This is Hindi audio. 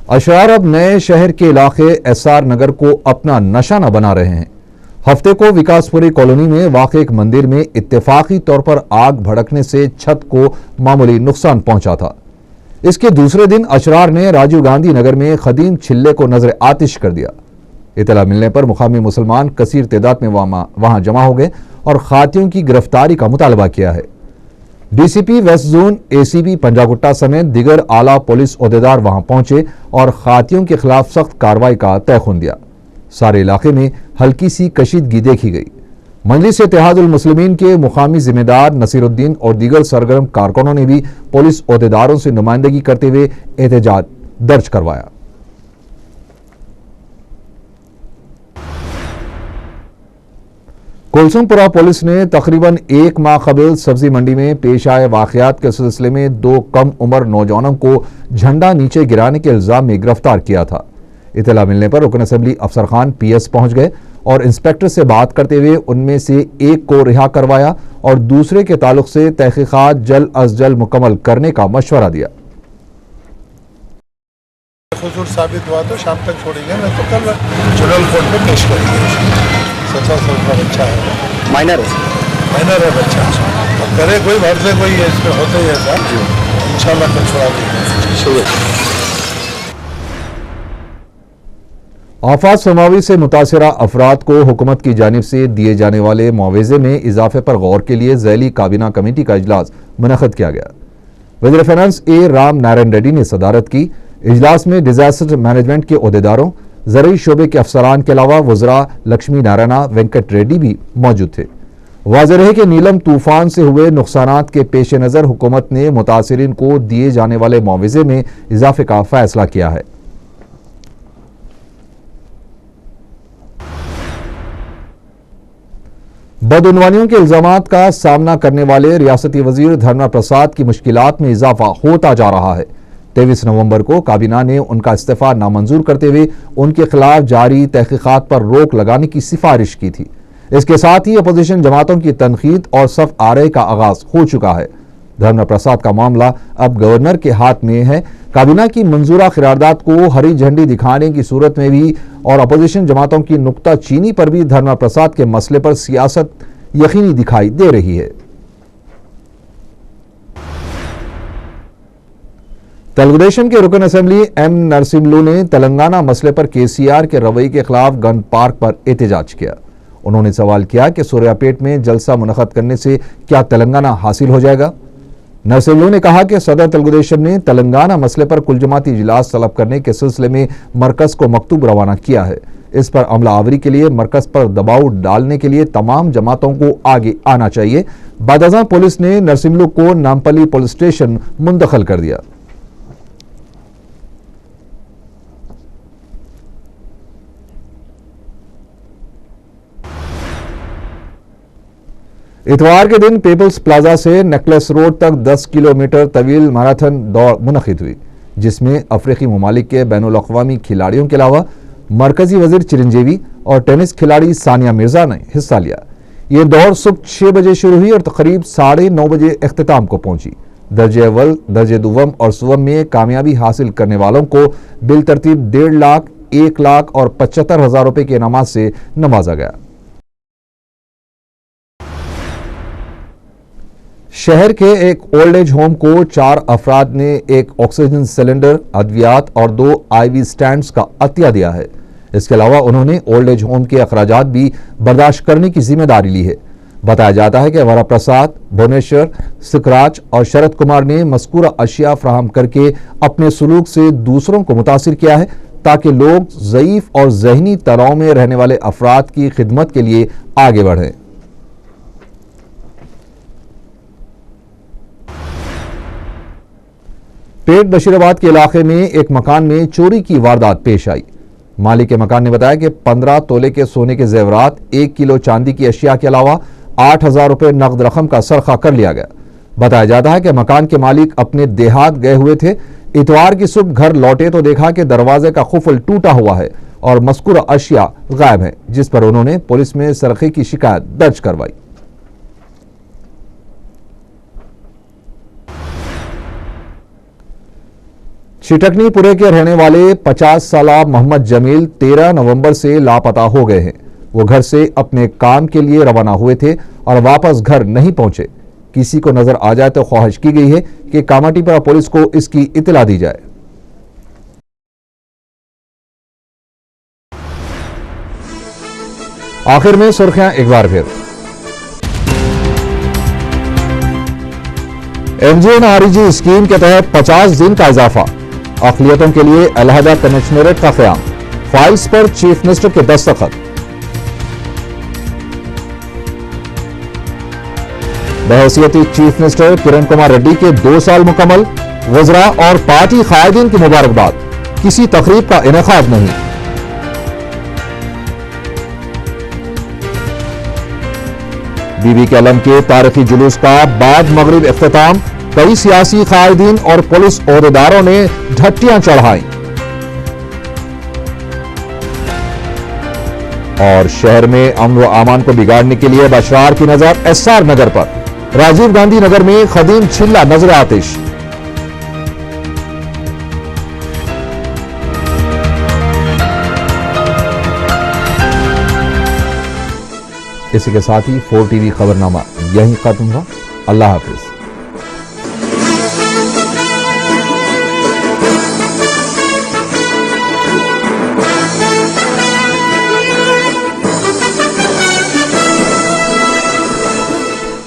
अशरार अब नए शहर के इलाके एसआर नगर को अपना निशाना बना रहे हैं। हफ्ते को विकासपुरी कॉलोनी में वाक़ एक मंदिर में इत्तेफाकी तौर पर आग भड़कने से छत को मामूली नुकसान पहुंचा था। इसके दूसरे दिन अशरार ने राजीव गांधी नगर में खदीम छिल्ले को नजर आतिश कर दिया। इतला मिलने पर मुकामी मुसलमान कसीर तादाद में वहां जमा हो गए और खातियों की गिरफ्तारी का मुतालबा किया है। DCP west zone, ACP Panjagutta समेत दिगर आला पुलिस ओहदेदार वहां पहुंचे और खातियों के खिलाफ सख्त कार्रवाई का तयखुन दिया। सारे इलाके में हल्की सी कशीदगी देखी गई। मजलिस इत्तेहादुल मुस्लिमीन के मुकामी जिम्मेदार नसीरुद्दीन और दीगर सरगर्म कारकुनों ने भी पुलिस ओहदेदारों से नुमाइंदगी करते हुए एहतजाज दर्ज करवाया। कुलसुमपुरा पुलिस ने तकरीबन एक माह कबल सब्जी मंडी में पेश आए वाकयात के सिलसिले में 2 कम उम्र नौजवानों को झंडा नीचे गिराने के इल्जाम में गिरफ्तार किया था। इतला मिलने पर रुकन असेंबली अफसर खान पीएस पहुंच गए और इंस्पेक्टर से बात करते हुए उनमें से एक को रिहा करवाया और दूसरे के ताल्लुक से तहकीकात जल्द अज जल्द मुकम्मल करने का मशवरा दिया। कसूर साबित हुआ तो शाम तक छोड़ेंगे, नहीं तो कल जुडिशल कोर्ट में पेश करेंगे। 17 साल का बच्चा है, माइनर है बच्चा। अब करे कोई भर से कोई इसमें होता ही ऐसा, इंशाल्लाह कल छोड़ा देंगे। आफात समावी से मुतासरा अफराद को हुकूमत की जानिब से दिए जाने वाले मुआवजे में इजाफे पर गौर के लिए ज़ैली काबीना कमेटी का इजलास मुनक़्क़िद किया गया। वज़ीर फाइनेंस ए राम नारायण रेड्डी ने सदारत की। इजलास में डिजास्टर मैनेजमेंट के ओहदेदारों, ज़रूरी शोबे के अफसरान के अलावा वज़रा लक्ष्मी नारायण वेंकट रेड्डी भी मौजूद थे। वाज़ेह है कि नीलम तूफान से हुए नुकसानात के पेश नज़र हुकूमत ने मुतासिरीन को दिए जाने वाले मुआवजे में इजाफे का फैसला किया है। बदउनवानियों के इल्जामात का सामना करने वाले रियासती वजीर धर्मेंद्र प्रसाद की मुश्किलात में इजाफा होता जा रहा है। 23 नवंबर को काबीना ने उनका इस्तीफा नामंजूर करते हुए उनके खिलाफ जारी तहकीकात पर रोक लगाने की सिफारिश की थी। इसके साथ ही अपोजिशन जमातों की तनकीद और सफ आरे का आगाज हो चुका है। धर्मेंद्र प्रसाद का मामला अब गवर्नर के हाथ में है। काबीना की मंजूरा करारदाद को हरी झंडी दिखाने की सूरत में भी और अपोजिशन जमातों की नुक्ता चीनी पर भी धर्मेंद्र प्रसाद के मसले पर सियासत यकीनी दिखाई दे रही है। तेलुगुदेशम के रुकन असेंबली एम नरसिम्लू ने तेलंगाना मसले पर केसीआर के रवैये के खिलाफ गन पार्क पर एहतजाज किया। उन्होंने सवाल किया कि सूर्यापेट में जलसा मुनक़्क़िद करने से क्या तेलंगाना हासिल हो जाएगा। नरसिम्लू ने कहा कि सदर तेलुगुदेशम ने तेलंगाना मसले पर कुल जमाती इजलास तलब करने के सिलसिले में मरकज को मकतूब रवाना किया है। इस पर अमला आवरी के लिए मरकज पर दबाव डालने के लिए तमाम जमातों को आगे आना चाहिए। बादअज़ां पुलिस ने नरसिम्लू को नामपल्ली पुलिस स्टेशन मुंतकिल कर दिया। इतवार के दिन पीपल्स प्लाजा से नेकलेस रोड तक 10 किलोमीटर तवील मैराथन दौड़ मुनक़्क़िद हुई, जिसमें अफ्रीकी ममालिक के बैनुल अक़वामी खिलाड़ियों के अलावा मरकजी वजीर चिरंजीवी और टेनिस खिलाड़ी सानिया मिर्जा ने हिस्सा लिया। ये दौड़ सुबह 6 बजे शुरू हुई और तकरीब 9:30 बजे इख्तिताम को पहुंची। दर्जे अव्वल, दर्जे दुव्वम और सुवम में कामयाबी हासिल करने वालों को बिल तरतीब 1.5 लाख, 1 लाख और 75,000 रुपए के इनामात से नवाजा गया। शहर के एक ओल्ड एज होम को 4 अफराद ने एक ऑक्सीजन सिलेंडर, अद्वियात और 2 IV स्टैंड्स का अतिया दिया है। इसके अलावा उन्होंने ओल्ड एज होम के अखराजात भी बर्दाश्त करने की जिम्मेदारी ली है। बताया जाता है कि वरा प्रसाद, भुवनेश्वर, सिकराज और शरद कुमार ने मज़कूरा अशिया फराहम करके अपने सलूक से दूसरों को मुतासिर किया है ताकि लोग ज़ईफ और ज़हनी तनाव में रहने वाले अफराद की खिदमत के लिए आगे बढ़ें। पेट बशीराबाद के इलाके में एक मकान में चोरी की वारदात पेश आई। मालिक के मकान ने बताया कि 15 तोले के सोने के जेवरात, 1 किलो चांदी की अशिया के अलावा 8,000 रुपए नकद रकम का सरखा कर लिया गया। बताया जाता है कि मकान के मालिक अपने देहात गए हुए थे। इतवार की सुबह घर लौटे तो देखा कि दरवाजे का खुफल टूटा हुआ है और मज़कूरा अशिया गायब है, जिस पर उन्होंने पुलिस में सरखे की शिकायत दर्ज करवाई। छिटकनीपुरे के रहने वाले 50 साल मोहम्मद जमील 13 नवंबर से लापता हो गए हैं। वो घर से अपने काम के लिए रवाना हुए थे और वापस घर नहीं पहुंचे। किसी को नजर आ जाए तो ख्वाहिश की गई है कि कामाटीपुरा पुलिस को इसकी इत्तला दी जाए। आखिर में सुर्खियां एक बार फिर। MGNREG स्कीम के तहत 50 दिन का इजाफा, अक़लियतों के लिए अलहदा कमिश्नरेट का क़याम, फाइल्स पर चीफ मिनिस्टर के दस्तखत। बहैसियती चीफ मिनिस्टर किरण कुमार रेड्डी के 2 साल मुकम्मल, वज़रा और पार्टी क़ायदीन की मुबारकबाद, किसी तकरीब का इनेकाद नहीं। बीबी के अलम के तारीखी जुलूस का बाद मगरिब इख्तिताम, कई सियासी क़ायदीन और पुलिस ओहदेदारों ने ढट्टियां चढ़ाई। और शहर में अमन व अमान को बिगाड़ने के लिए बशरार की नजर SR नगर पर, राजीव गांधी नगर में खदीम छिल्ला नजर आतिश। इसी के साथ ही 4 TV खबरनामा यहीं खत्म हुआ। अल्लाह हाफिज।